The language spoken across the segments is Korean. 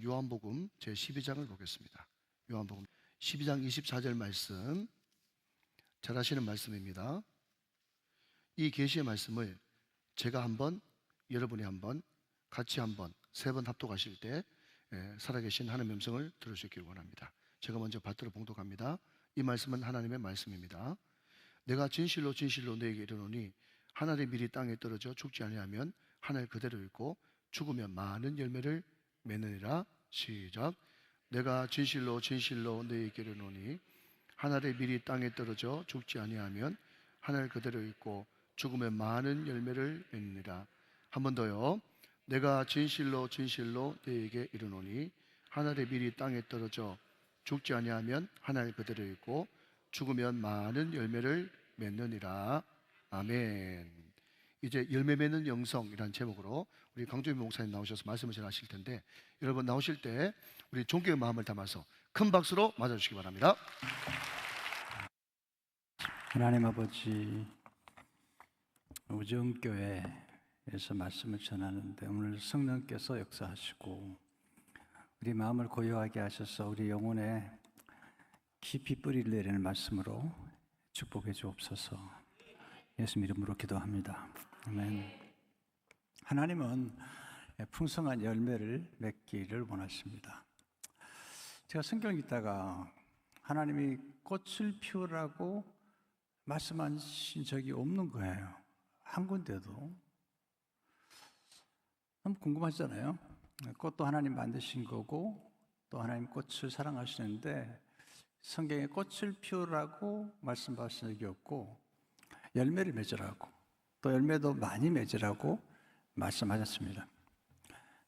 요한복음 제12장을 보겠습니다. 요한복음 12장 24절 말씀, 잘 아시는 말씀입니다. 이 계시의 말씀을 제가 한번, 여러분이 한번, 같이 한번, 세 번 합독하실 때 살아계신 하나님의 음성을 들을 수 있기를 원합니다. 제가 먼저 받들어 봉독합니다. 이 말씀은 하나님의 말씀입니다. 내가 진실로 진실로 너에게 이르노니 하늘의 밀이 땅에 떨어져 죽지 아니하면 하늘 그대로 있고 죽으면 많은 열매를 맺느니라. 시작. 내가 진실로 진실로 너에게 이르노니 하늘의 밀이 땅에 떨어져 죽지 아니하면 하늘 그대로 있고 죽으면 많은 열매를 맺느니라. 한 번 더요. 내가 진실로 진실로 너에게 이르노니 하늘의 밀이 땅에 떨어져 죽지 아니하면 하늘 그대로 있고 죽으면 많은 열매를 맺느니라. 아멘. 이제 열매 맺는 영성이라는 제목으로 우리 강조민 목사님 나오셔서 말씀을 전하실 텐데, 여러분 나오실 때 우리 존경의 마음을 담아서 큰 박수로 맞아주시기 바랍니다. 하나님 아버지, 우정교회에서 말씀을 전하는데 오늘 성령께서 역사하시고 우리 마음을 고요하게 하셔서 우리 영혼에 깊이 뿌리를 내리는 말씀으로 축복해 주옵소서. 예수님 이름으로 기도합니다. 아멘. 하나님은 풍성한 열매를 맺기를 원하십니다. 제가 성경 읽다가 하나님이 꽃을 피우라고 말씀하신 적이 없는 거예요. 한 군데도. 너무 궁금하잖아요. 꽃도 하나님 만드신 거고 또 하나님 꽃을 사랑하시는데 성경에 꽃을 피우라고 말씀하신 적이 없고 열매를 맺으라고, 또 열매도 많이 맺으라고 말씀하셨습니다.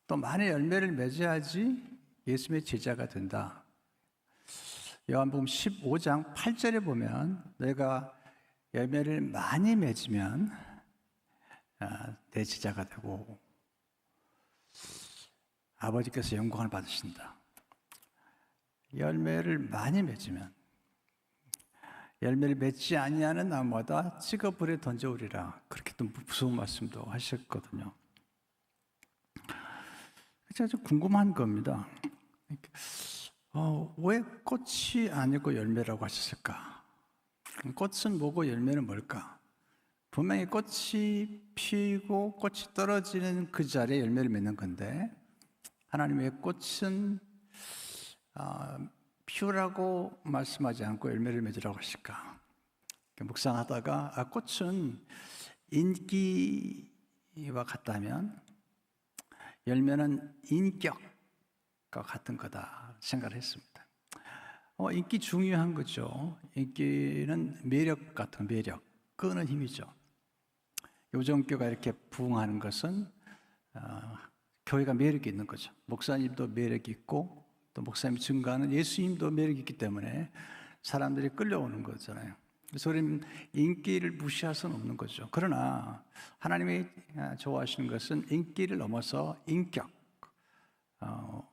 또 많은 열매를 맺어야지 예수님의 제자가 된다. 요한복음 15장 8절에 보면 내가 열매를 많이 맺으면 내 제자가 되고 아버지께서 영광을 받으신다. 열매를 많이 맺으면, 열매를 맺지 아니하는 나무마다 찍어 불에 던져오리라. 그렇게 또 무서운 말씀도 하셨거든요. 제가 좀 궁금한 겁니다. 왜 꽃이 아니고 열매라고 하셨을까? 꽃은 뭐고 열매는 뭘까? 분명히 꽃이 피고 꽃이 떨어지는 그 자리에 열매를 맺는 건데 하나님의 꽃은 피우라고 말씀하지 않고 열매를 맺으라고 하실까? 묵상하다가 꽃은 인기와 같다면 열매는 인격과 같은 거다 생각을 했습니다. 인기 중요한 거죠. 인기는 매력 같은 매력, 끄는 힘이죠. 요정교가 이렇게 부흥하는 것은 교회가 매력이 있는 거죠. 목사님도 매력이 있고 또 목사님이 증거하는 예수님도 매력이 있기 때문에 사람들이 끌려오는 거잖아요. 그래서 우리는 인기를 무시할 수는 없는 거죠. 그러나 하나님이 좋아하시는 것은 인기를 넘어서 인격,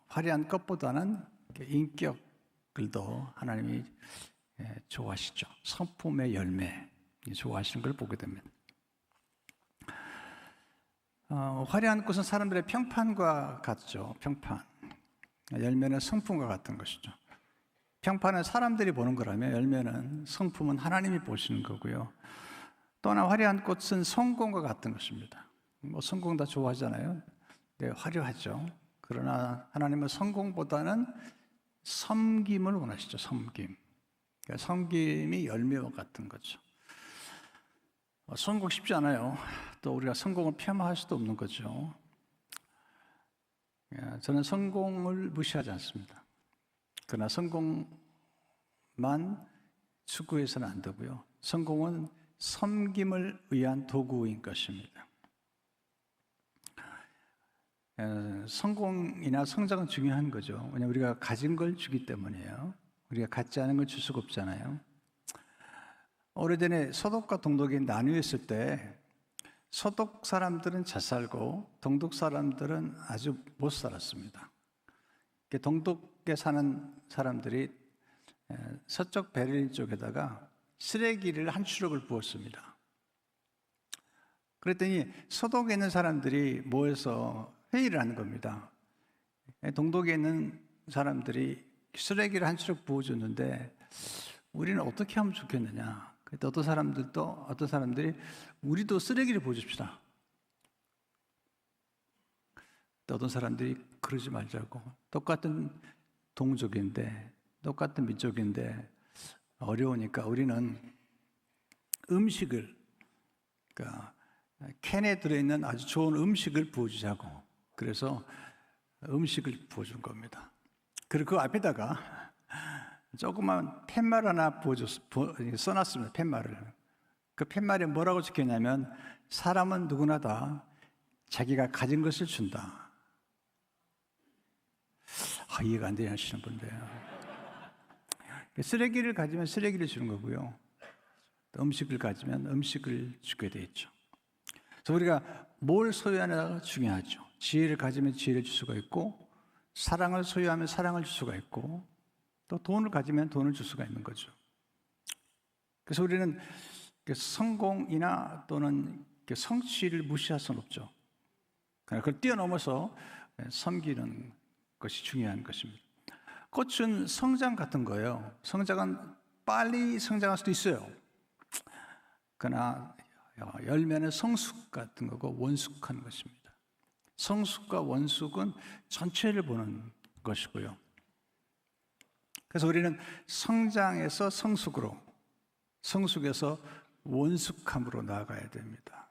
화려한 것보다는 인격을 더 하나님이 좋아하시죠. 성품의 열매 좋아하시는 걸 보게 됩니다. 화려한 꽃은 사람들의 평판과 같죠. 평판. 열매는 성품과 같은 것이죠. 평판은 사람들이 보는 거라면 열매는, 성품은 하나님이 보시는 거고요. 또한 화려한 꽃은 성공과 같은 것입니다. 성공 다 좋아하잖아요. 네, 화려하죠. 그러나 하나님은 성공보다는 섬김을 원하시죠. 섬김. 그러니까 섬김이 열매와 같은 거죠. 성공 쉽지 않아요. 또 우리가 성공을 폄하할 수도 없는 거죠. 저는 성공을 무시하지 않습니다. 그러나 성공만 추구해서는 안 되고요. 성공은 섬김을 위한 도구인 것입니다. 성공이나 성장은 중요한 거죠. 왜냐하면 우리가 가진 걸 주기 때문이에요. 우리가 갖지 않은 걸 줄 수가 없잖아요. 오래전에 서독과 동독이 나뉘었을 때 서독 사람들은 잘 살고 동독 사람들은 아주 못 살았습니다. 동독에 사는 사람들이 서쪽 베를린 쪽에다가 쓰레기를 한 추럭을 부었습니다. 그랬더니 서독에 있는 사람들이 모여서 회의를 하는 겁니다. 동독에 있는 사람들이 쓰레기를 한 추럭 부어줬는데 우리는 어떻게 하면 좋겠느냐. 그때 어떤 사람들이 우리도 쓰레기를 부어줍시다. 또 어떤 사람들이 그러지 말자고. 똑같은 동족인데, 똑같은 민족인데 어려우니까 우리는 음식을, 그러니까 캔에 들어있는 아주 좋은 음식을 부어주자고. 그래서 음식을 부어준 겁니다. 그리고 그 앞에다가 조그만 팻말 하나 써놨습니다. 팻말을. 그 팻말에 뭐라고 적혀있냐면 사람은 누구나 다 자기가 가진 것을 준다. 이해가 안 되냐 하시는 분들. 쓰레기를 가지면 쓰레기를 주는 거고요. 음식을 가지면 음식을 주게 돼 있죠. 그래서 우리가 뭘 소유하느냐가 중요하죠. 지혜를 가지면 지혜를 줄 수가 있고, 사랑을 소유하면 사랑을 줄 수가 있고, 또 돈을 가지면 돈을 줄 수가 있는 거죠. 그래서 우리는 성공이나 또는 성취를 무시할 수는 없죠. 그러나 그걸 뛰어넘어서 섬기는 것이 중요한 것입니다. 꽃은 성장 같은 거예요. 성장은 빨리 성장할 수도 있어요. 그러나 열매는 성숙 같은 거고 원숙한 것입니다. 성숙과 원숙은 전체를 보는 것이고요. 그래서 우리는 성장에서 성숙으로, 성숙에서 원숙함으로 나아가야 됩니다.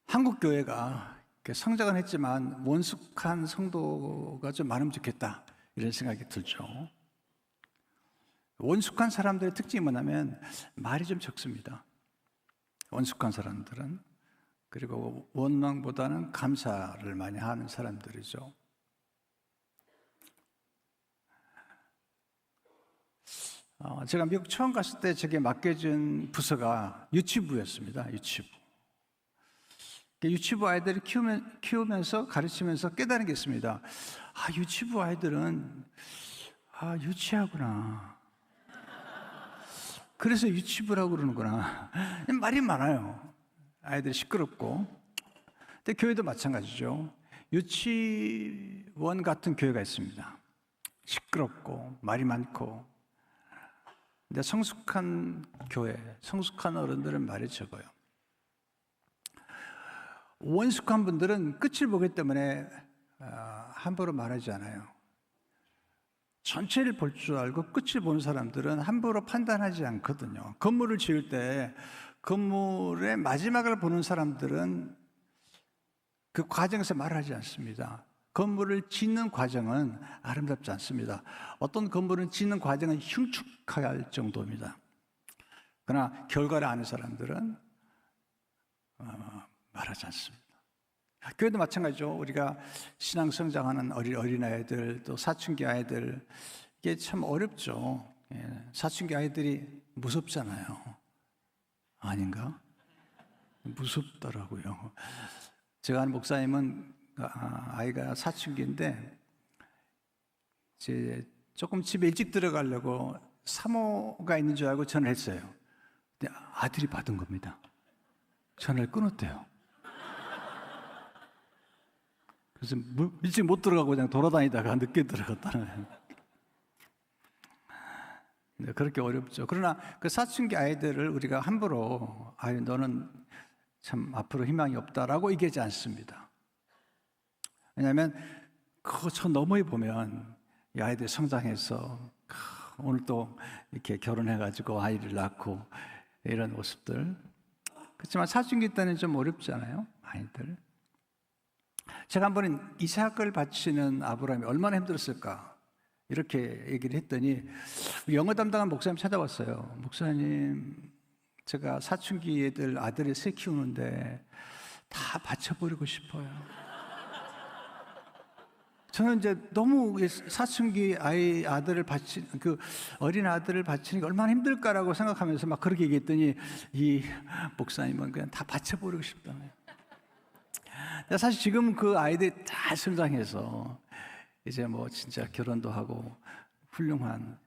한국 교회가 성장은 했지만 원숙한 성도가 좀 많으면 좋겠다, 이런 생각이 들죠. 원숙한 사람들의 특징이 뭐냐면 말이 좀 적습니다. 원숙한 사람들은. 그리고 원망보다는 감사를 많이 하는 사람들이죠. 제가 미국 처음 갔을 때 제게 맡겨진 부서가 유치부였습니다. 유치부 아이들을 키우면서 가르치면서 깨달은 게 있습니다. 유치부 아이들은 유치하구나. 그래서 유치부라고 그러는구나. 말이 많아요. 아이들이 시끄럽고. 근데 교회도 마찬가지죠. 유치원 같은 교회가 있습니다. 시끄럽고 말이 많고. 근데 성숙한 교회, 성숙한 어른들은 말이 적어요. 원숙한 분들은 끝을 보기 때문에 함부로 말하지 않아요. 전체를 볼 줄 알고 끝을 보는 사람들은 함부로 판단하지 않거든요. 건물을 지을 때 건물의 마지막을 보는 사람들은 그 과정에서 말하지 않습니다. 건물을 짓는 과정은 아름답지 않습니다. 어떤 건물을 짓는 과정은 흉측할 정도입니다. 그러나 결과를 아는 사람들은 말하지 않습니다. 교회도 마찬가지죠. 우리가 신앙 성장하는 어린아이들, 또 사춘기 아이들, 이게 참 어렵죠. 사춘기 아이들이 무섭잖아요. 아닌가? 무섭더라고요. 제가 아는 목사님은 아이가 사춘기인데 이제 조금 집에 일찍 들어가려고 사모가 있는 줄 알고 전화를 했어요. 근데 아들이 받은 겁니다. 전화를 끊었대요. 그래서 일찍 못 들어가고 그냥 돌아다니다가 늦게 들어갔다는. 네, 그렇게 어렵죠. 그러나 그 사춘기 아이들을 우리가 함부로 너는 참 앞으로 희망이 없다라고 얘기하지 않습니다. 왜냐하면 저 너머에 보면 이 아이들 성장해서 오늘 또 이렇게 결혼해가지고 아이를 낳고 이런 모습들. 그렇지만 사춘기 때는 좀 어렵잖아요, 아이들. 제가 한번 이삭을 바치는 아브라함이 얼마나 힘들었을까 이렇게 얘기를 했더니 영어 담당한 목사님 찾아왔어요. 목사님, 제가 사춘기 아들을 세 키우는데 다 바쳐버리고 싶어요. 저는 이제 너무 사춘기 아들을 그 어린 아들을 바치는 게 얼마나 힘들까라고 생각하면서 막 그렇게 얘기했더니 이 목사님은 그냥 다 바쳐버리고 싶다네요. 사실 지금 그 아이들이 다 성장해서 이제 뭐 진짜 결혼도 하고 훌륭한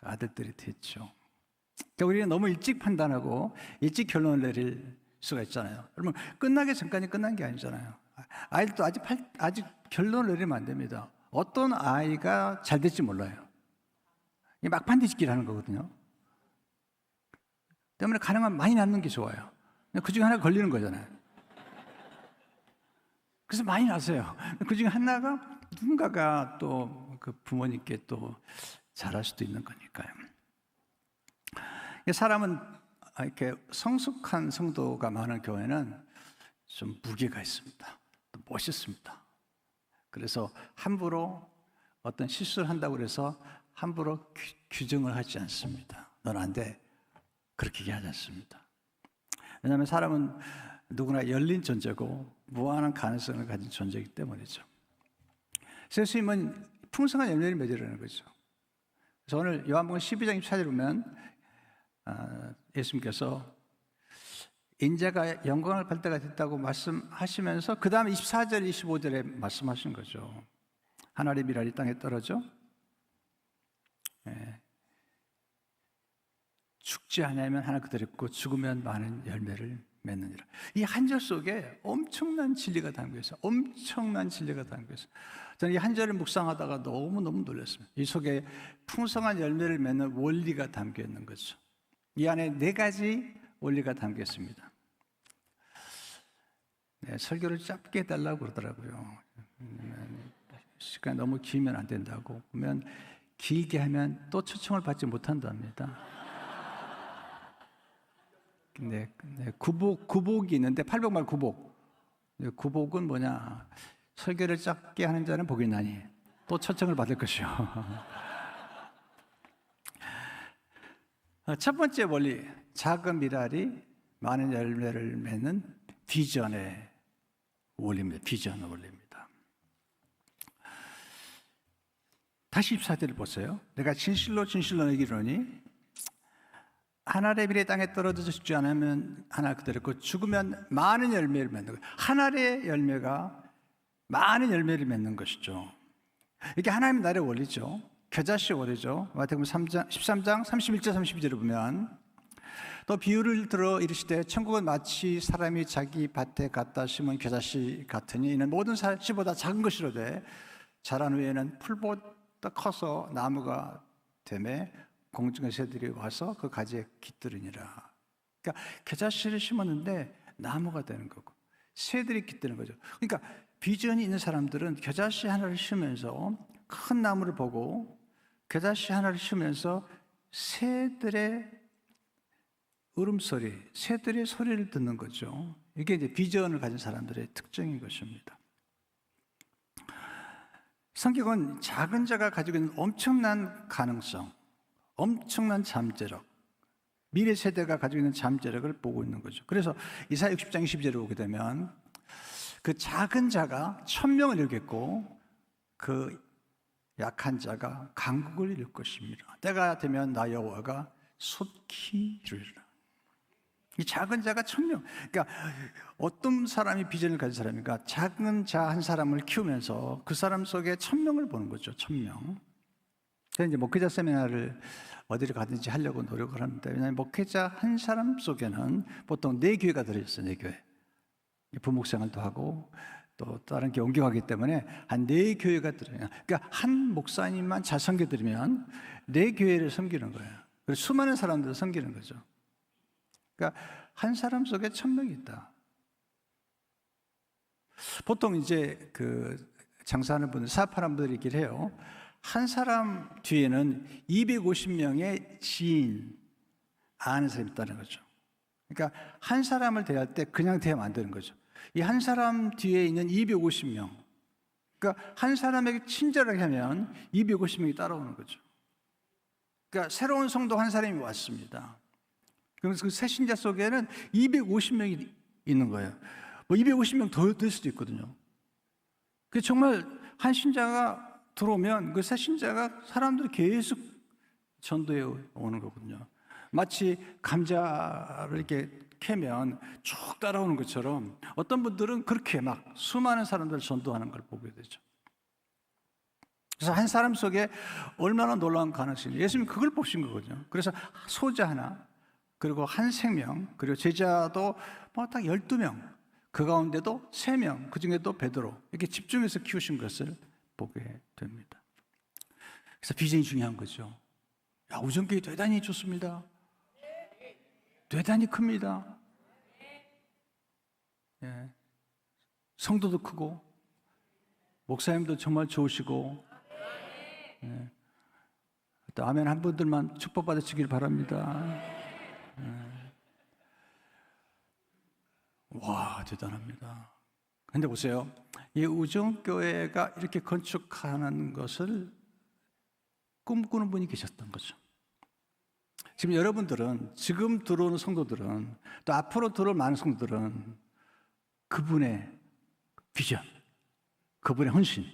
아들들이 됐죠. 그러니까 우리는 너무 일찍 판단하고 일찍 결론을 내릴 수가 있잖아요. 여러분, 끝나기 전까지 끝난 게 아니잖아요. 아이들도 아직 결론을 내리면 안 됩니다. 어떤 아이가 잘 될지 몰라요. 이 막판 뒤집기를 하는 거거든요. 때문에 가능하면 많이 낳는 게 좋아요. 그 중에 하나 걸리는 거잖아요. 그래서 많이 낳으세요. 그 중에 하나가 누군가가 또 그 부모님께 또 잘할 수도 있는 거니까요. 사람은 이렇게 성숙한 성도가 많은 교회는 좀 무게가 있습니다. 또 멋있습니다. 그래서 함부로 어떤 실수를 한다고 해서 함부로 규정을 하지 않습니다. 넌 안 돼. 그렇게 얘기하지 않습니다. 왜냐하면 사람은 누구나 열린 존재고 무한한 가능성을 가진 존재이기 때문이죠. 예수님은 풍성한 열매를 맺으라는 거죠. 그래서 오늘 요한복음 12장 24절에 보면 예수님께서 인자가 영광을 받을 때가 됐다고 말씀하시면서 그 다음에 24절, 25절에 말씀하신 거죠. 하늘의 미랄이 땅에 떨어져 죽지 않으면 하나 그대로 있고 죽으면 많은 열매를 맺느니라. 이 한 절 속에 엄청난 진리가 담겨 있어요. 엄청난 진리가 담겨 있어요. 저는 이 한 절을 묵상하다가 너무너무 놀랐습니다. 이 속에 풍성한 열매를 맺는 원리가 담겨 있는 거죠. 이 안에 4가지 원리가 담겨 있습니다. 설교를 짧게 해달라고 그러더라고요. 시간이 너무 길면 안 된다고. 보면 길게 하면 또 초청을 받지 못한답니다. 구복이 있는데 800말 구복. 구복은 뭐냐? 설교를 짧게 하는 자는 복이 나니 또 초청을 받을 것이요. 첫 번째 원리, 작은 미랄이 많은 열매를 맺는 비전의 원리입니다. 비전의 원리입니다. 다시 14절을 보세요. 내가 진실로 진실로 너에게 이르노니 한 알의 비례 땅에 떨어져 죽지 않으면 하나 그대로 있고 죽으면 많은 열매를 맺는 거예요. 한 알의 열매가 많은 열매를 맺는 것이죠. 이게 하나님의 나라의 원리죠. 겨자씨 원리죠. 마태복음 13장 31절 32절을 보면 또 비유를 들어 이르시되 천국은 마치 사람이 자기 밭에 갖다 심은 겨자씨 같으니 이는 모든 씨보다 작은 것이로되 자란 후에는 풀보다 커서 나무가 되매 공중의 새들이 와서 그 가지에 깃들으니라. 그러니까 겨자씨를 심었는데 나무가 되는 거고 새들이 깃드는 거죠. 그러니까 비전이 있는 사람들은 겨자씨 하나를 심으면서 큰 나무를 보고 겨자씨 하나를 심으면서 새들의 울음소리, 새들의 소리를 듣는 거죠. 이게 이제 비전을 가진 사람들의 특징인 것입니다. 성경은 작은 자가 가지고 있는 엄청난 가능성, 엄청난 잠재력, 미래 세대가 가지고 있는 잠재력을 보고 있는 거죠. 그래서 이사야 60장 22절을 보게 되면 그 작은 자가 1000명을 이루겠고 그 약한 자가 강국을 이룰 것입니다. 때가 되면 나 여호와가 속히 이루리라. 이 작은 자가 1000명. 그러니까 어떤 사람이 비전을 가진 사람인가? 작은 자 한 사람을 키우면서 그 사람 속에 1000명을 보는 거죠. 1000명. 그래서 이제 목회자 세미나를 어디를 가든지 하려고 노력을 합니다. 왜냐하면 목회자 한 사람 속에는 보통 4교회가 들어있어요. 4교회. 부목생활도 하고 또 다른 게 옮겨가기 때문에 한 4교회가 들어요. 그러니까 한 목사님만 잘 섬겨드리면 4교회를 섬기는 거예요. 그리고 수많은 사람들을 섬기는 거죠. 그러니까 한 사람 속에 1000명이 있다. 보통 이제 그 장사하는 분들, 사업하는 분들이 얘기를 해요. 한 사람 뒤에는 250명의 지인, 아는 사람이 있다는 거죠. 그러니까 한 사람을 대할 때 그냥 대하면 안 되는 거죠. 이 한 사람 뒤에 있는 250명, 그러니까 한 사람에게 친절하게 하면 250명이 따라오는 거죠. 그러니까 새로운 성도 한 사람이 왔습니다. 그래서 그 새신자 속에는 250명이 있는 거예요. 뭐 250명 더 될 수도 있거든요. 그 정말 한 신자가 들어오면 그 새신자가 사람들이 계속 전도해 오는 거거든요. 마치 감자를 이렇게 캐면 쭉 따라오는 것처럼 어떤 분들은 그렇게 막 수많은 사람들을 전도하는 걸 보게 되죠. 그래서 한 사람 속에 얼마나 놀라운 가능성이 예수님이 그걸 보신 거거든요. 그래서 소자 하나, 그리고 한 생명, 그리고 제자도 뭐 딱 12명. 그 가운데도 3명, 그 중에도 베드로 이렇게 집중해서 키우신 것을 보게 됩니다. 그래서 비전이 중요한 거죠. 야, 우정교회 대단히 좋습니다. 대단히 큽니다. 예. 성도도 크고 목사님도 정말 좋으시고, 예. 또 아멘 한 분들만 축복받으시길 바랍니다. 예. 와, 대단합니다. 근데 보세요. 이 우정교회가 이렇게 건축하는 것을 꿈꾸는 분이 계셨던 거죠. 지금 여러분들은, 지금 들어오는 성도들은, 또 앞으로 들어올 많은 성도들은 그분의 비전, 그분의 헌신,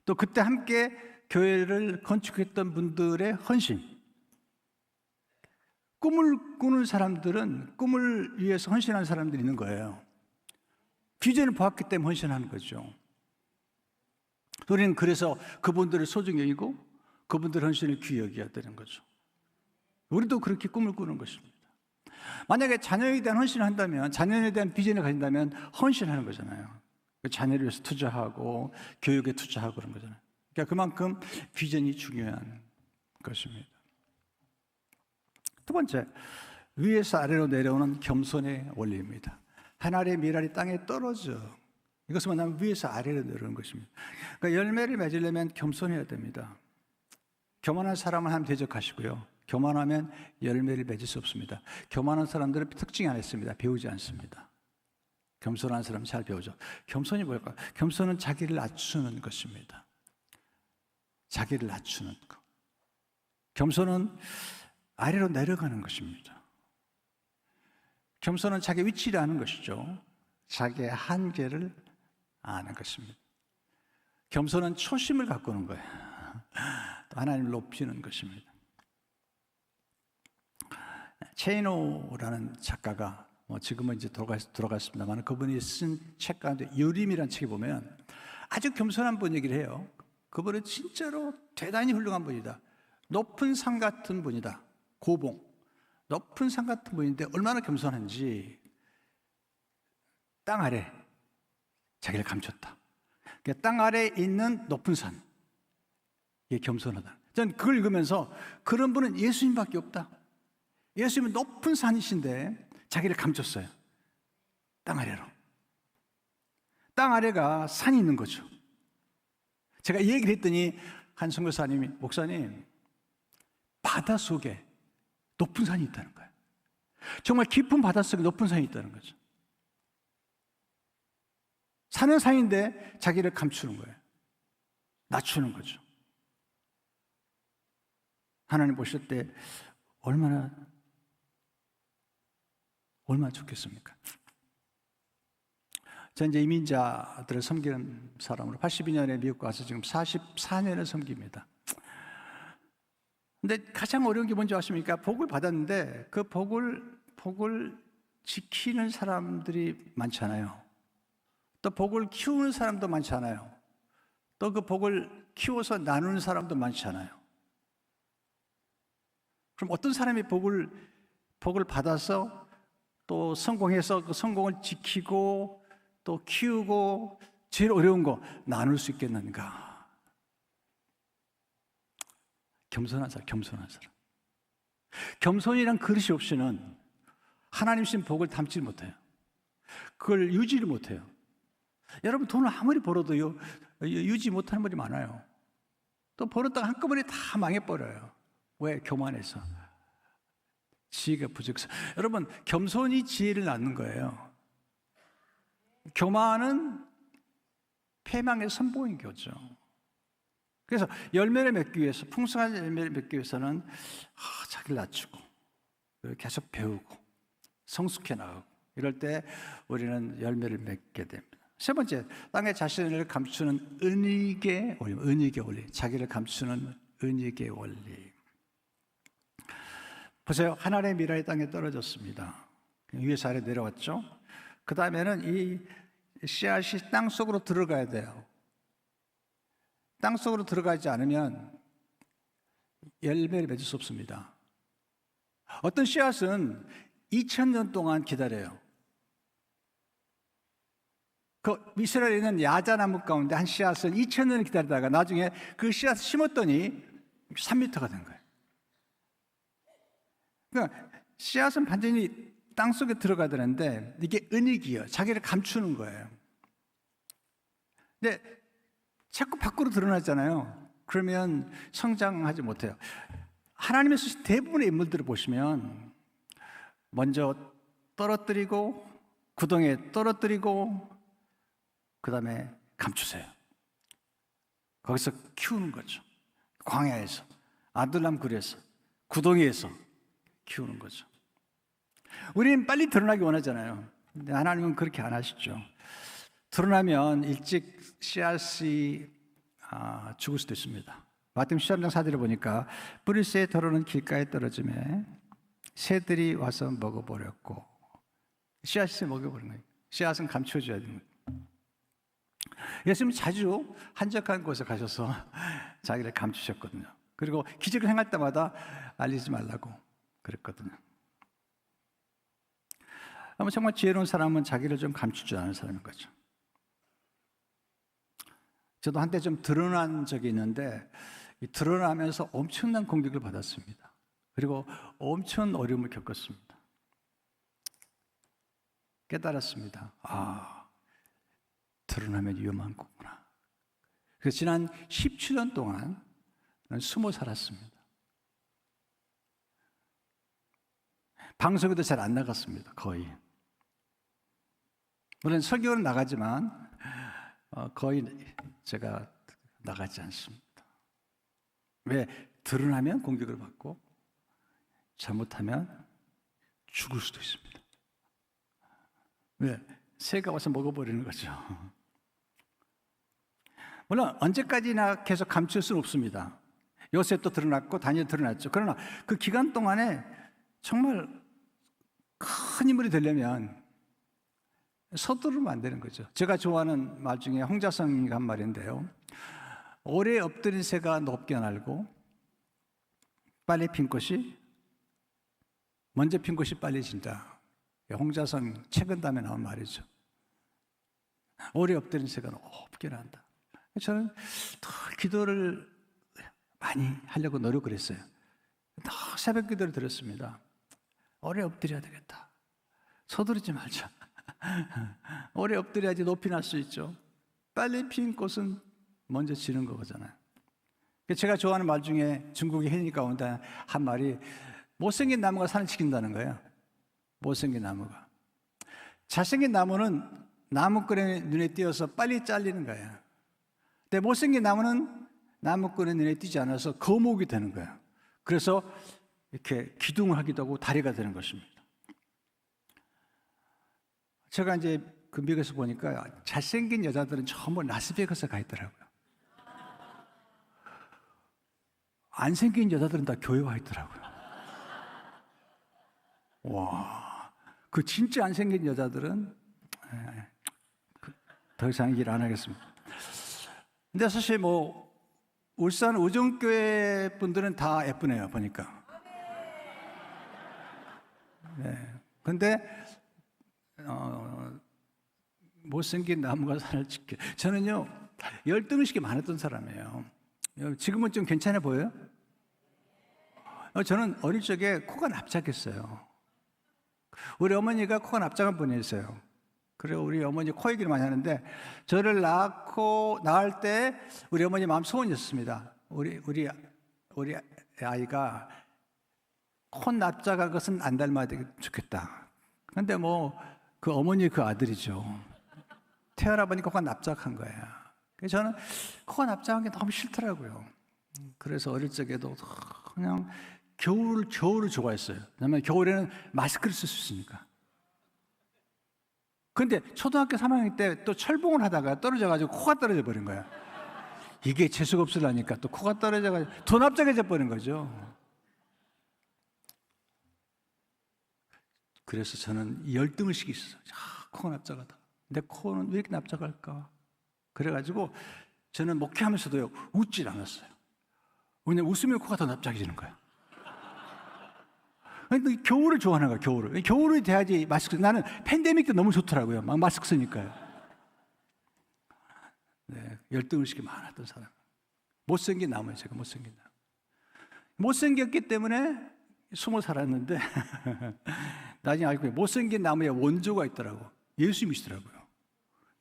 또 그때 함께 교회를 건축했던 분들의 헌신, 꿈을 꾸는 사람들은 꿈을 위해서 헌신하는 사람들이 있는 거예요. 비전을 보았기 때문에 헌신하는 거죠. 우리는 그래서 그분들을 소중히 여기고 그분들 헌신을 귀히 여겨야 되는 거죠. 우리도 그렇게 꿈을 꾸는 것입니다. 만약에 자녀에 대한 헌신을 한다면, 자녀에 대한 비전을 가진다면 헌신하는 거잖아요. 자녀를 위해서 투자하고 교육에 투자하고 그런 거잖아요. 그러니까 그만큼 비전이 중요한 것입니다. 두 번째, 위에서 아래로 내려오는 겸손의 원리입니다. 한 알의 밀알이 땅에 떨어져. 이것을 만나면 위에서 아래로 내려오는 것입니다. 그러니까 열매를 맺으려면 겸손해야 됩니다. 교만한 사람을 하나님 대적하시고요. 교만하면 열매를 맺을 수 없습니다. 교만한 사람들은 특징이 하나 있습니다. 배우지 않습니다. 겸손한 사람은 잘 배우죠. 겸손이 뭘까? 겸손은 자기를 낮추는 것입니다. 자기를 낮추는 것. 겸손은 아래로 내려가는 것입니다. 겸손은 자기 위치를 아는 것이죠. 자기의 한계를 아는 것입니다. 겸손은 초심을 가꾸는 거예요. 또 하나님을 높이는 것입니다. 체이노라는 작가가 지금은 이제 돌아갔습니다만 그분이 쓴 책 가운데 유림이라는 책에 보면 아주 겸손한 분 얘기를 해요. 그분은 진짜로 대단히 훌륭한 분이다. 높은 산 같은 분이다. 고봉. 높은 산 같은 분인데 얼마나 겸손한지 땅 아래 자기를 감췄다. 그러니까 땅 아래에 있는 높은 산. 이게 겸손하다. 전 그걸 읽으면서 그런 분은 예수님밖에 없다. 예수님은 높은 산이신데 자기를 감췄어요. 땅 아래로. 땅 아래가 산이 있는 거죠. 제가 이 얘기를 했더니 한 선교사님이 목사님 바다 속에 높은 산이 있다는 거예요. 정말 깊은 바닷속에 높은 산이 있다는 거죠. 산은 산인데 자기를 감추는 거예요. 낮추는 거죠. 하나님 보실 때 얼마나 좋겠습니까? 저는 이제 이민자들을 섬기는 사람으로 82년에 미국 가서 지금 44년을 섬깁니다. 근데 가장 어려운 게 뭔지 아십니까? 복을 받았는데 그 복을 지키는 사람들이 많잖아요. 또 복을 키우는 사람도 많잖아요. 또 그 복을 키워서 나누는 사람도 많잖아요. 그럼 어떤 사람이 복을 받아서 또 성공해서 그 성공을 지키고 또 키우고 제일 어려운 거 나눌 수 있겠는가? 겸손한 사람. 겸손이란 그릇이 없이는 하나님 주신 복을 담지 못해요. 그걸 유지를 못해요. 여러분 돈을 아무리 벌어도요 유지 못하는 분이 많아요. 또 벌었다가 한꺼번에 다 망해버려요. 왜? 교만해서. 지혜가 부족해서. 여러분 겸손이 지혜를 낳는 거예요. 교만은 패망의 선봉인 거죠. 그래서 열매를 맺기 위해서, 풍성한 열매를 맺기 위해서는 자기를 낮추고 계속 배우고 성숙해 나가고 이럴 때 우리는 열매를 맺게 됩니다. 세 번째, 땅에 자신을 감추는 은익의 원리. 자기를 감추는 은익의 원리. 보세요. 한 알의 밀알이 땅에 떨어졌습니다. 위에서 아래 내려왔죠. 그 다음에는 이 씨앗이 땅 속으로 들어가야 돼요. 땅 속으로 들어가지 않으면 열매를 맺을 수 없습니다. 어떤 씨앗은 2000년 동안 기다려요. 그 이스라엘에 있는 야자나무 가운데 한 씨앗을 2000년을 기다리다가 나중에 그 씨앗을 심었더니 3m가 된 거예요. 그러니까 씨앗은 완전히 땅속에 들어가야 되는데 이게 은익이요. 자기를 감추는 거예요. 근데 자꾸 밖으로 드러나잖아요. 그러면 성장하지 못해요. 하나님의 쓰신 대부분의 인물들을 보시면 먼저 떨어뜨리고 구덩이에 떨어뜨리고 그 다음에 감추세요. 거기서 키우는 거죠. 광야에서, 아둘람 굴에서, 구덩이에서 키우는 거죠. 우리는 빨리 드러나기 원하잖아요. 근데 하나님은 그렇게 안 하시죠. 드러나면 일찍 씨앗이 죽을 수도 있습니다. 마태복음 13장 4절에 보니까 뿌리새 더러는 길가에 떨어지매 새들이 와서 먹어버렸고, 씨앗이 먹어버린 거예요. 씨앗은 감춰줘야 되는 거예요. 예수님은 자주 한적한 곳에 가셔서 자기를 감추셨거든요. 그리고 기적을 행할 때마다 알리지 말라고 그랬거든요. 아마 정말 지혜로운 사람은 자기를 좀 감추지 않은 사람인 거죠. 저도 한때 좀 드러난 적이 있는데 이 드러나면서 엄청난 공격을 받았습니다. 그리고 엄청 어려움을 겪었습니다. 깨달았습니다. 드러나면 위험한 거구나. 그래서 지난 17년 동안 숨어 살았습니다. 방송에도 잘 안 나갔습니다. 거의. 물론 설교는 나가지만 거의 제가 나가지 않습니다. 왜? 드러나면 공격을 받고 잘못하면 죽을 수도 있습니다. 왜? 새가 와서 먹어버리는 거죠. 물론 언제까지나 계속 감출 수는 없습니다. 요셉도 드러났고 다니엘도 드러났죠. 그러나 그 기간 동안에 정말 큰 인물이 되려면 서두르면 안 되는 거죠. 제가 좋아하는 말 중에 홍자성이가 한 말인데요. 오래 엎드린 새가 높게 날고 빨리 핀 꽃이 먼저 핀 꽃이 빨리 진다. 홍자성 최근담에 나온 말이죠. 오래 엎드린 새가 높게 난다. 저는 더 기도를 많이 하려고 노력을 했어요. 더 새벽 기도를 드렸습니다. 오래 엎드려야 되겠다. 서두르지 말자. 오래 엎드려야지 높이 날 수 있죠. 빨리 핀 꽃은 먼저 지는 거잖아요. 제가 좋아하는 말 중에 중국의 혜니 가운데 한 말이 못생긴 나무가 산을 지킨다는 거예요. 못생긴 나무가. 잘생긴 나무는 나무꾼의 눈에 띄어서 빨리 잘리는 거예요. 근데 못생긴 나무는 나무꾼의 눈에 띄지 않아서 거목이 되는 거예요. 그래서 이렇게 기둥을 하기도 하고 다리가 되는 것입니다. 제가 이제 그 미국에서 보니까 잘생긴 여자들은 전부 라스베이거스에 가 있더라고요. 안 생긴 여자들은 다 교회 와 있더라고요. 와, 그 진짜 안 생긴 여자들은 더 이상 일 안 하겠습니다. 근데 사실 뭐 울산 우정교회 분들은 다 예쁘네요, 보니까. 네. 근데 못생긴 나무가 산을 지켜. 저는요 열등의식이 많았던 사람이에요. 지금은 좀 괜찮아 보여요? 저는 어릴 적에 코가 납작했어요. 우리 어머니가 코가 납작한 분이었어요. 그래서 우리 어머니 코 얘기를 많이 하는데 저를 낳을 때 우리 어머니 마음 소원이었습니다. 우리 아이가 코 납작한 것은 안 닮아야 좋겠다. 근데 뭐 그 어머니 그 아들이죠. 태어나 보니까 코가 납작한 거예요. 그래서 저는 코가 납작한 게 너무 싫더라고요. 그래서 어릴 적에도 그냥 겨울을 좋아했어요. 왜냐하면 겨울에는 마스크를 쓸 수 있으니까. 근데 초등학교 3학년 때 또 철봉을 하다가 떨어져가지고 코가 떨어져 버린 거야. 이게 재수가 없으려니까 또 코가 떨어져가지고 더 납작해져 버린 거죠. 그래서 저는 열등의식이 있었어요. 코가 납작하다. 내 코는 왜 이렇게 납작할까? 그래가지고 저는 목회하면서도요 웃질 않았어요. 왜냐면 웃으면 코가 더 납작해지는 거야. 근데 겨울을 좋아하는 거야, 겨울을. 겨울이 돼야지 마스크. 나는 팬데믹 때 너무 좋더라고요. 막 마스크 쓰니까요. 네, 열등의식이 많았던 사람. 못생긴 나무예요. 제가 못생긴 나무. 못생겼기 때문에 숨어 살았는데 나중에 알고 보니 못생긴 나무에 원조가 있더라고. 예수님이시더라고요.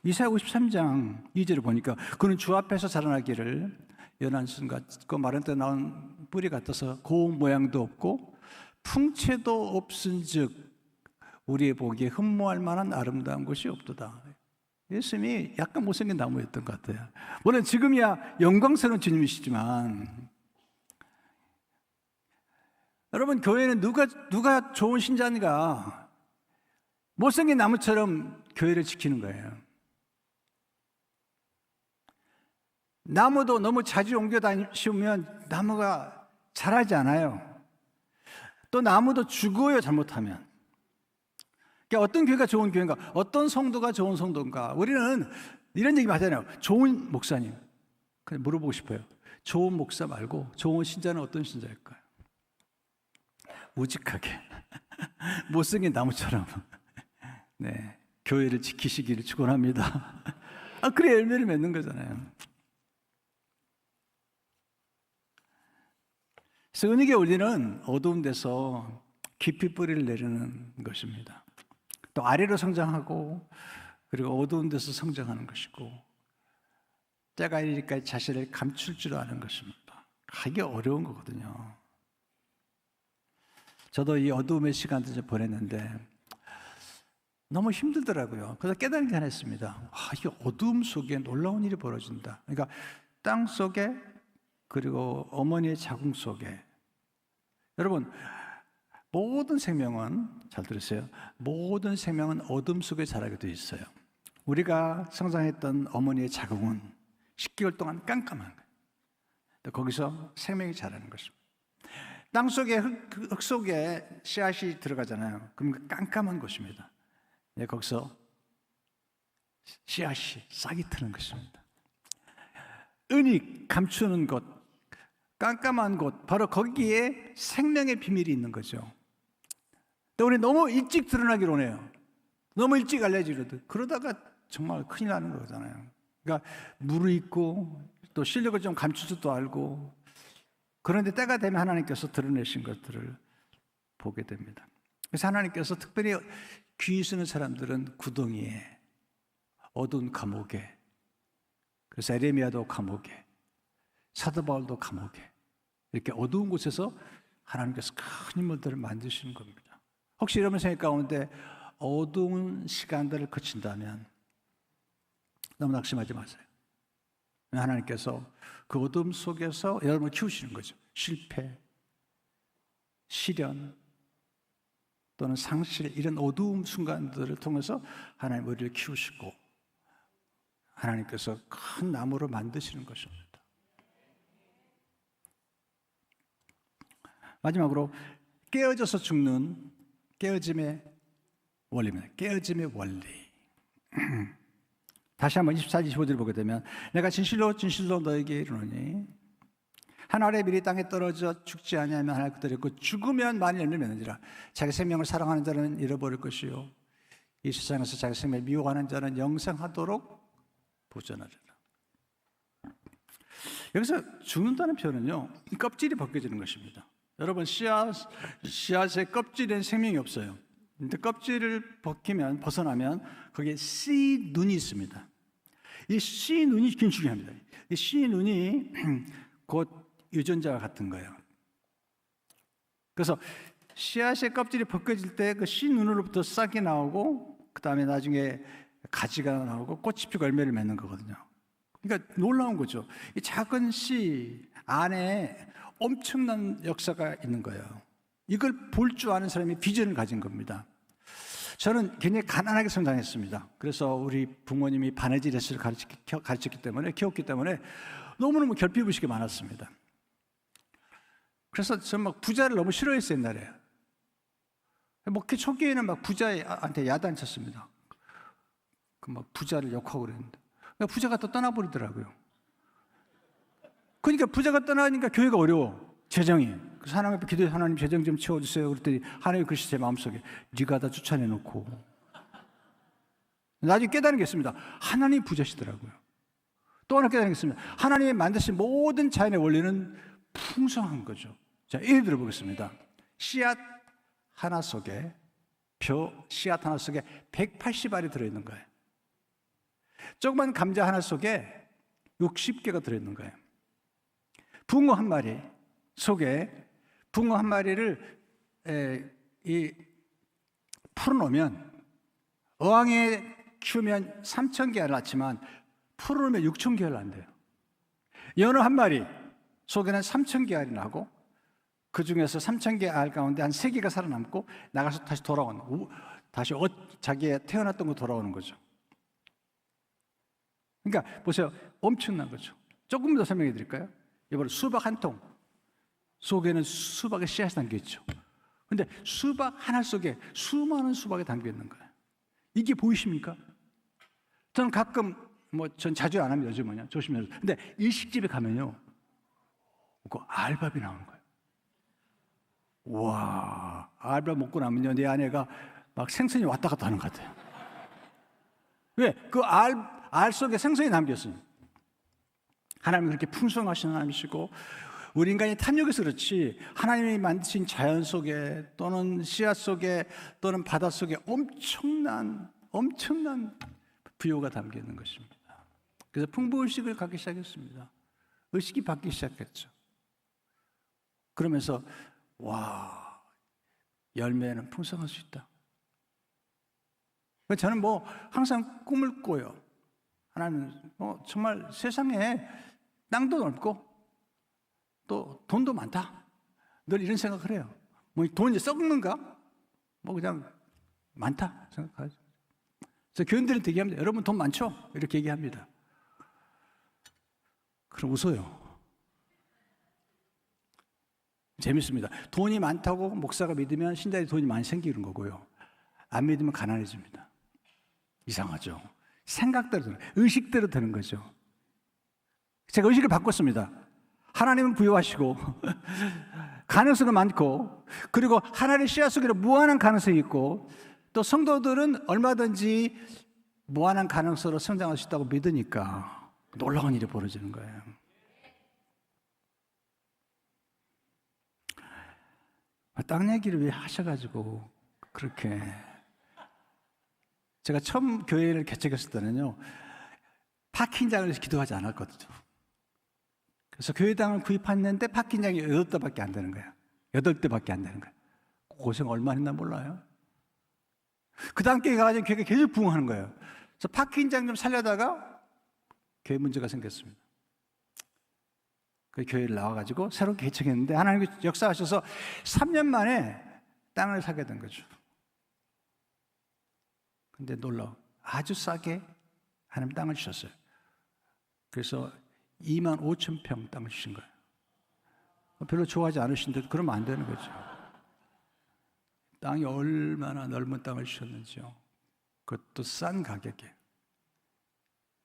이사야 53장 2절을 보니까 그는 주 앞에서 자라나기를 연한 순간 그 마른 때 나온 뿌리 같아서 고운 모양도 없고 풍채도 없은즉 우리의 보기에 흠모할 만한 아름다운 것이 없도다. 예수님이 약간 못생긴 나무였던 것 같아요. 물론 지금이야 영광스러운 주님이시지만 여러분 교회는 누가 좋은 신자인가? 못생긴 나무처럼 교회를 지키는 거예요. 나무도 너무 자주 옮겨 다니시면 나무가 자라지 않아요. 또 나무도 죽어요, 잘못하면. 그러니까 어떤 교회가 좋은 교회인가? 어떤 성도가 좋은 성도인가? 우리는 이런 얘기 하잖아요. 좋은 목사님. 그냥 물어보고 싶어요. 좋은 목사 말고 좋은 신자는 어떤 신자일까요? 우직하게 못생긴 나무처럼 네, 교회를 지키시기를 축원합니다. 그래 열매를 맺는 거잖아요. 그래서 은혜의 원리는 어두운 데서 깊이 뿌리를 내리는 것입니다. 또 아래로 성장하고 그리고 어두운 데서 성장하는 것이고 때가 이르니까 자신을 감출 줄 아는 것입니다. 이게 어려운 거거든요. 저도 이 어두움의 시간도 좀 보냈는데 너무 힘들더라고요. 그래서 깨달은 게 하나 있습니다. 이 어두움 속에 놀라운 일이 벌어진다. 그러니까 땅 속에 그리고 어머니의 자궁 속에 여러분 모든 생명은 잘 들으세요. 모든 생명은 어둠 속에 자라게 되어 있어요. 우리가 성장했던 어머니의 자궁은 10개월 동안 깜깜한 거예요. 거기서 생명이 자라는 것입니다. 땅 속에 흙 속에 씨앗이 들어가잖아요. 그럼 깜깜한 곳입니다. 네, 거기서 씨앗이 싹이 트는 것입니다. 은이 감추는 곳, 깜깜한 곳, 바로 거기에 생명의 비밀이 있는 거죠. 또 우리 너무 일찍 드러나기로 원해요. 너무 일찍 알려지거든. 그러다가 정말 큰일 나는 거잖아요. 그러니까 무르익고 또 실력을 좀 감추지도 알고 그런데 때가 되면 하나님께서 드러내신 것들을 보게 됩니다. 그래서 하나님께서 특별히 귀 쓰는 사람들은 구덩이에 어두운 감옥에 그래서 에레미야도 감옥에 사도 바울도 감옥에 이렇게 어두운 곳에서 하나님께서 큰 인물들을 만드시는 겁니다. 혹시 여러분 생각 가운데 어두운 시간들을 거친다면 너무 낙심하지 마세요. 하나님께서 그 어둠 속에서 여러분을 키우시는 거죠. 실패, 시련 또는 상실 이런 어두운 순간들을 통해서 하나님 우리를 키우시고 하나님께서 큰 나무로 만드시는 것입니다. 마지막으로 깨어져서 죽는 깨어짐의 원리입니다. 깨어짐의 원리. 다시 한번 24절 25절을 보게 되면 내가 진실로 진실로 너에게 이르노니 한 알의 밀이 땅에 떨어져 죽지 아니하면 하나 그대로고 죽으면 많이 열매를 맺느니라. 자기 생명을 사랑하는 자는 잃어버릴 것이요 이 세상에서 자기 생명을 미워하는 자는 영생하도록 보존하리라. 여기서 죽는다는 표현은요 껍질이 벗겨지는 것입니다. 여러분 씨앗의 껍질에는 생명이 없어요. 근데 껍질을 벗어나면 거기에 씨 눈이 있습니다. 이 씨 눈이 굉장히 중요합니다. 이 씨 눈이 곧 유전자와 같은 거예요. 그래서 씨앗의 껍질이 벗겨질 때 그 씨 눈으로부터 싹이 나오고 그 다음에 나중에 가지가 나오고 꽃이 피고 열매를 맺는 거거든요. 그러니까 놀라운 거죠. 이 작은 씨 안에 엄청난 역사가 있는 거예요. 이걸 볼 줄 아는 사람이 비전을 가진 겁니다. 저는 굉장히 가난하게 성장했습니다. 그래서 우리 부모님이 바느질 예술을 가르쳤기 때문에 키웠기 때문에 너무너무 결핍의식이 많았습니다. 그래서 저는 막 부자를 너무 싫어했어요 옛날에. 목회 초기에는 막 부자한테 야단쳤습니다. 그 막 부자를 욕하고 그랬는데 부자가 또 떠나버리더라고요. 그러니까 부자가 떠나니까 교회가 어려워. 재정이. 그래서 하나님 앞에 기도해 하나님 재정 좀 채워주세요. 그랬더니 하나님의 글씨 제 마음속에 네가 다 추천해놓고 나중에 깨달은 게 있습니다. 하나님 부자시더라고요. 또 하나 깨달은 게 있습니다. 하나님이 만드신 모든 자연의 원리는 풍성한 거죠. 자, 예를 들어 보겠습니다. 씨앗 하나 속에, 씨앗 하나 속에 180알이 들어있는 거예요. 조그만 감자 하나 속에 60개가 들어있는 거예요. 붕어 한 마리 속에, 붕어 한 마리를 풀어놓으면, 어항에 키우면 3,000개알 낳지만 풀어놓으면 6,000개알 난대요. 연어 한 마리 속에는 3,000개알이 나고, 그 중에서 3,000개 알 가운데 한 3개가 살아남고 나가서 다시 돌아오는, 다시 자기의 태어났던 거 돌아오는 거죠. 그러니까 보세요. 엄청난 거죠. 조금 더 설명해 드릴까요? 이번에 수박 한 통 속에는 수박의 씨앗이 담겨 있죠. 근데 수박 하나 속에 수많은 수박이 담겨 있는 거예요. 이게 보이십니까? 저는 가끔, 전 자주 안 합니다. 요즘은요. 조심해서. 근데 일식집에 가면요, 그 알밥이 나오는 거예요. 와, 알밥 먹고 나면요, 내 아내가 막 생선이 왔다 갔다 하는 것 같아요. 왜? 그 알 속에 생선이 담겼어요. 하나님은 그렇게 풍성하신 하나님이시고, 우리 인간이 탐욕해서 그렇지, 하나님이 만드신 자연 속에 또는 씨앗 속에 또는 바다 속에 엄청난 부요가 담겨 있는 것입니다. 그래서 풍부의식을 갖기 시작했습니다. 의식이 바뀌기 시작했죠. 그러면서 와, 열매는 풍성할 수 있다. 저는 항상 꿈을 꿔요. 하나님, 정말 세상에 땅도 넓고 또 돈도 많다. 늘 이런 생각을 해요. 돈이 썩는가? 그냥 많다 생각하죠. 그래서 교인들한테 얘기합니다. 여러분 돈 많죠? 이렇게 얘기합니다. 그럼 웃어요. 재밌습니다. 돈이 많다고 목사가 믿으면 신자들이 돈이 많이 생기는 거고요. 안 믿으면 가난해집니다. 이상하죠? 생각대로 되는, 의식대로 되는 거죠. 제가 의식을 바꿨습니다. 하나님은 부여하시고 가능성은 많고, 그리고 하나님의 씨앗 속에는 무한한 가능성이 있고, 또 성도들은 얼마든지 무한한 가능성으로 성장할 수 있다고 믿으니까 놀라운 일이 벌어지는 거예요. 땅 얘기를 왜 하셔가지고 그렇게. 제가 처음 교회를 개척했을 때는요, 파킹장을 위해서 기도하지 않았거든요. 그래서 교회당을 구입했는데 파킹장이 8대밖에 안 되는 거야. 8대밖에 안 되는 거야. 고생 얼마나 했나 몰라요. 그 다음 교회 가가지고 교회가 계속 부흥하는 거예요. 그래서 파킹장 좀 살려다가 교회 문제가 생겼습니다. 그 교회를 나와가지고 새로 개척했는데, 하나님이 역사하셔서 3년 만에 땅을 사게 된 거죠. 근데 놀라워, 아주 싸게 하나님 땅을 주셨어요. 그래서 25,000평 땅을 주신 거예요. 별로 좋아하지 않으신데도 그러면 안 되는 거죠. 땅이 얼마나 넓은 땅을 주셨는지요. 그것도 싼 가격에.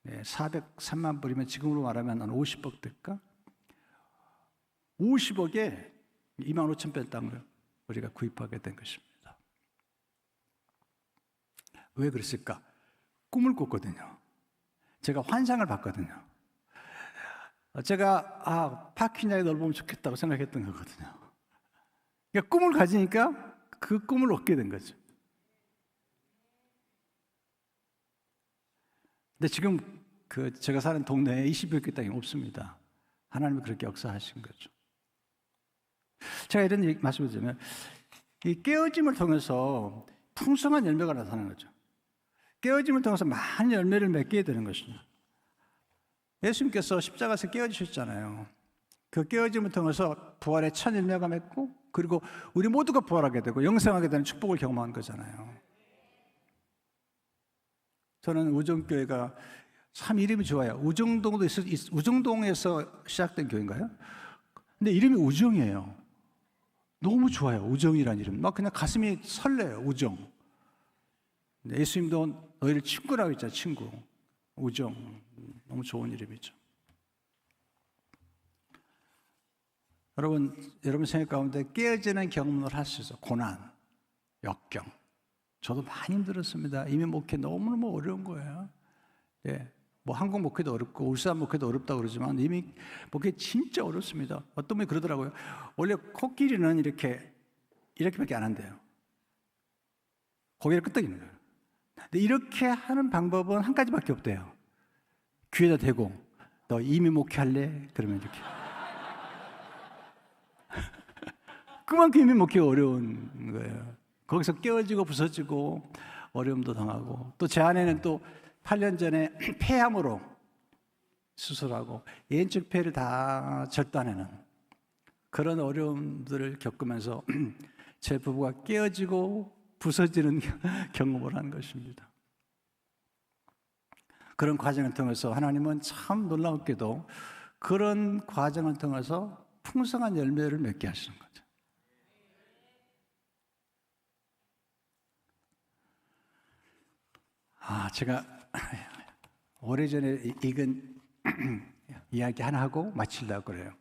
403만 불이면 지금으로 말하면 한 50억 될까? 50억에 25,000평 땅을 우리가 구입하게 된 것입니다. 왜 그랬을까? 꿈을 꿨거든요. 제가 환상을 봤거든요. 제가 파킹장이 넓으면 좋겠다고 생각했던 거거든요. 그러니까 꿈을 가지니까 그 꿈을 얻게 된 거죠. 근데 지금 제가 사는 동네에 20여 개 땅이 없습니다. 하나님이 그렇게 역사하신 거죠. 제가 이런 말씀을 드리면, 이 깨어짐을 통해서 풍성한 열매가 나타나는 거죠. 깨어짐을 통해서 많은 열매를 맺게 되는 것입니다. 예수님께서 십자가에서 깨어지셨잖아요. 그 깨어짐을 통해서 부활의 첫 열매가 맺고, 그리고 우리 모두가 부활하게 되고 영생하게 되는 축복을 경험한 거잖아요. 저는 우정교회가 참 이름이 좋아요. 우정동에서 시작된 교회인가요? 근데 이름이 우정이에요. 너무 좋아요. 우정이라는 이름. 막 그냥 가슴이 설레요. 우정. 예수님도 너희를 친구라고 했잖아요. 친구. 우정. 너무 좋은 이름이죠. 여러분 생각 가운데 깨어지는 경험을 할 수 있어요. 고난, 역경. 저도 많이 힘들었습니다. 이미 목회 너무너무 어려운 거예요. 예. 뭐 한국 목회도 어렵고 울산 목회도 어렵다고 그러지만 이미 목회 진짜 어렵습니다. 어떤 분이 그러더라고요. 원래 코끼리는 이렇게밖에 안 한대요. 고개를 끄덕이는 거예요. 근데 이렇게 하는 방법은 한 가지밖에 없대요. 귀에다 대고 너 이미 목회할래? 그러면 이렇게. 그만큼 이미 목회가 어려운 거예요. 거기서 깨어지고 부서지고 어려움도 당하고, 또 제 아내는 또 8년 전에 폐암으로 수술하고 왼쪽 폐를 다 절단하는 그런 어려움들을 겪으면서 제 부부가 깨어지고 부서지는 경험을 한 것입니다. 그런 과정을 통해서 하나님은 참 놀랍게도 그런 과정을 통해서 풍성한 열매를 맺게 하시는 거죠. 제가 오래전에 읽은 이야기 하나 하고 마치려고 그래요.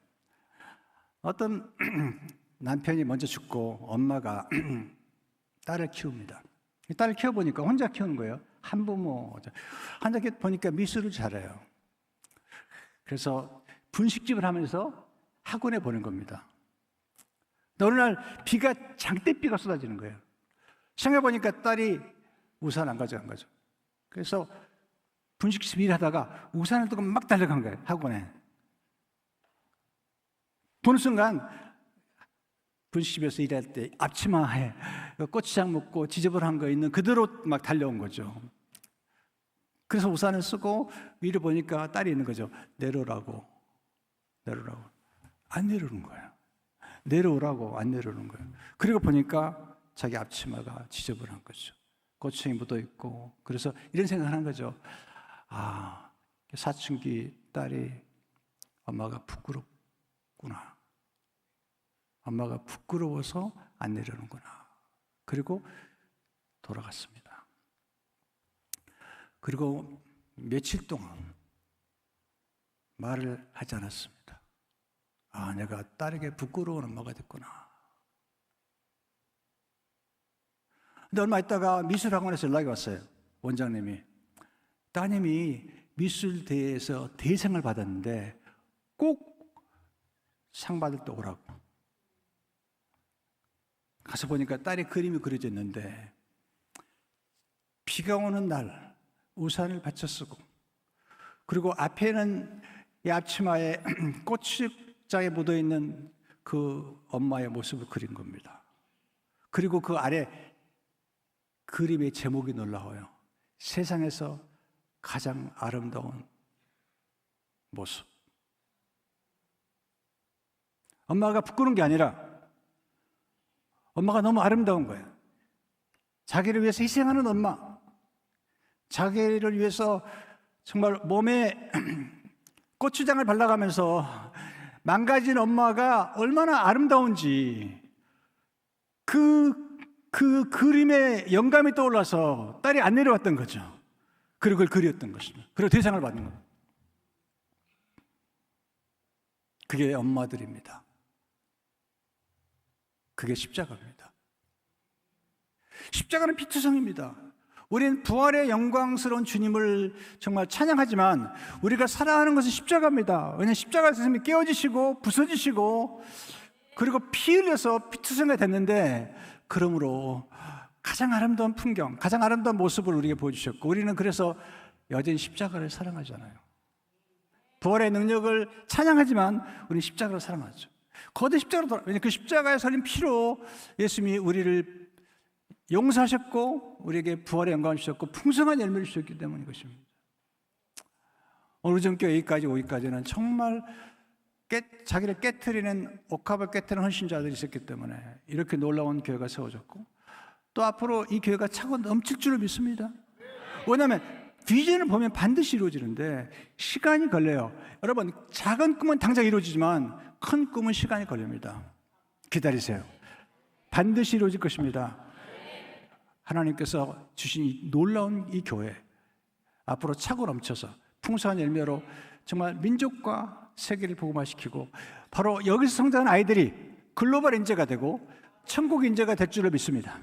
어떤 남편이 먼저 죽고 엄마가 딸을 키웁니다. 딸을 키워보니까 혼자 키우는 거예요. 한부모. 혼자 보니까 미술을 잘해요. 그래서 분식집을 하면서 학원에 보낸 겁니다. 어느 날 비가 장대비가 쏟아지는 거예요. 생각해보니까 딸이 우산 안 가져간 거죠. 그래서 분식집 일하다가 우산을 두고 막 달려간 거예요, 학원에. 보는 순간 분식집에서 일할 때 앞치마에 고추장 먹고 지저분한 거 있는 그대로 막 달려온 거죠. 그래서 우산을 쓰고 위를 보니까 딸이 있는 거죠. 내려오라고. 안 내려오는 거예요. 내려오라고 안 내려오는 거예요. 그리고 보니까 자기 앞치마가 지저분한 거죠. 고추장이 묻어 있고. 그래서 이런 생각을 하는 거죠. 사춘기 딸이 엄마가 부끄럽구나. 엄마가 부끄러워서 안 내려오는구나. 그리고 돌아갔습니다. 그리고 며칠 동안 말을 하지 않았습니다. 내가 딸에게 부끄러운 엄마가 됐구나. 근데 얼마 있다가 미술학원에서 연락이 왔어요. 원장님이. 따님이 미술대회에서 대상을 받았는데 꼭 상 받을 때 오라고. 가서 보니까 딸의 그림이 그려져 있는데 비가 오는 날 우산을 받쳐 쓰고, 그리고 앞에는 이 앞치마에 고추장에 묻어있는 그 엄마의 모습을 그린 겁니다. 그리고 그 아래 그림의 제목이 놀라워요. 세상에서 가장 아름다운 모습. 엄마가 부끄러운 게 아니라 엄마가 너무 아름다운 거예요. 자기를 위해서 희생하는 엄마, 자기를 위해서 정말 몸에 고추장을 발라가면서 망가진 엄마가 얼마나 아름다운지 그 그림에 영감이 떠올라서 딸이 안 내려왔던 거죠. 그리고 그걸 그렸던 것입니다. 그리고 대상을 받는 거예요. 그게 엄마들입니다. 그게 십자가입니다. 십자가는 피투성입니다. 우리는 부활의 영광스러운 주님을 정말 찬양하지만 우리가 살아가는 것은 십자가입니다. 왜냐하면 십자가에서 선생님이 깨어지시고 부서지시고 그리고 피 흘려서 피투성이 됐는데, 그러므로 가장 아름다운 풍경, 가장 아름다운 모습을 우리에게 보여주셨고, 우리는 그래서 여전히 십자가를 사랑하잖아요. 부활의 능력을 찬양하지만 우리는 십자가를 사랑하죠. 거대 십자가로 돌아. 왜냐하면 그 십자가에 살린 피로 예수님이 우리를 용서하셨고 우리에게 부활의 영광을 주셨고 풍성한 열매를 주셨기 때문인 것입니다. 오늘 전교 여기까지 오기까지는 정말 자기를 깨트리는, 옥합을 깨트리는 헌신자들이 있었기 때문에 이렇게 놀라운 교회가 세워졌고, 또 앞으로 이 교회가 차고 넘칠 줄을 믿습니다. 왜냐하면 비전을 보면 반드시 이루어지는데 시간이 걸려요. 여러분, 작은 꿈은 당장 이루어지지만 큰 꿈은 시간이 걸립니다. 기다리세요. 반드시 이루어질 것입니다. 하나님께서 주신 이 놀라운 이 교회 앞으로 차고 넘쳐서 풍성한 열매로 정말 민족과 세계를 복음화시키고, 바로 여기서 성장한 아이들이 글로벌 인재가 되고 천국 인재가 될 줄을 믿습니다.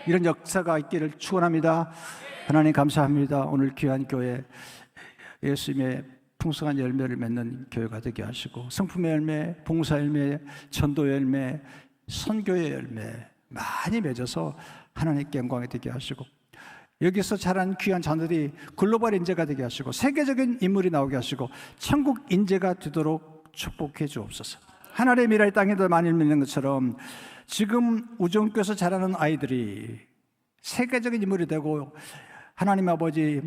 이런 역사가 있기를 축원합니다. 하나님 감사합니다. 오늘 귀한 교회 예수님의 풍성한 열매를 맺는 교회가 되게 하시고 성품의 열매, 봉사 열매, 전도 열매, 선교의 열매 많이 맺어서 하나님께 영광이 되게 하시고 여기서 자란 귀한 자녀들이 글로벌 인재가 되게 하시고 세계적인 인물이 나오게 하시고 천국 인재가 되도록 축복해 주옵소서. 하나님의 미랄 땅에도 많이 믿는 것처럼 지금 우정교에서 자라는 아이들이 세계적인 인물이 되고 하나님 아버지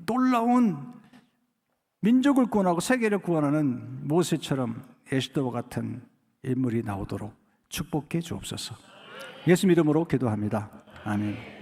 놀라운 민족을 구원하고 세계를 구원하는 모세처럼 에스더와 같은 인물이 나오도록 축복해 주옵소서. 예수 이름으로 기도합니다. 아멘.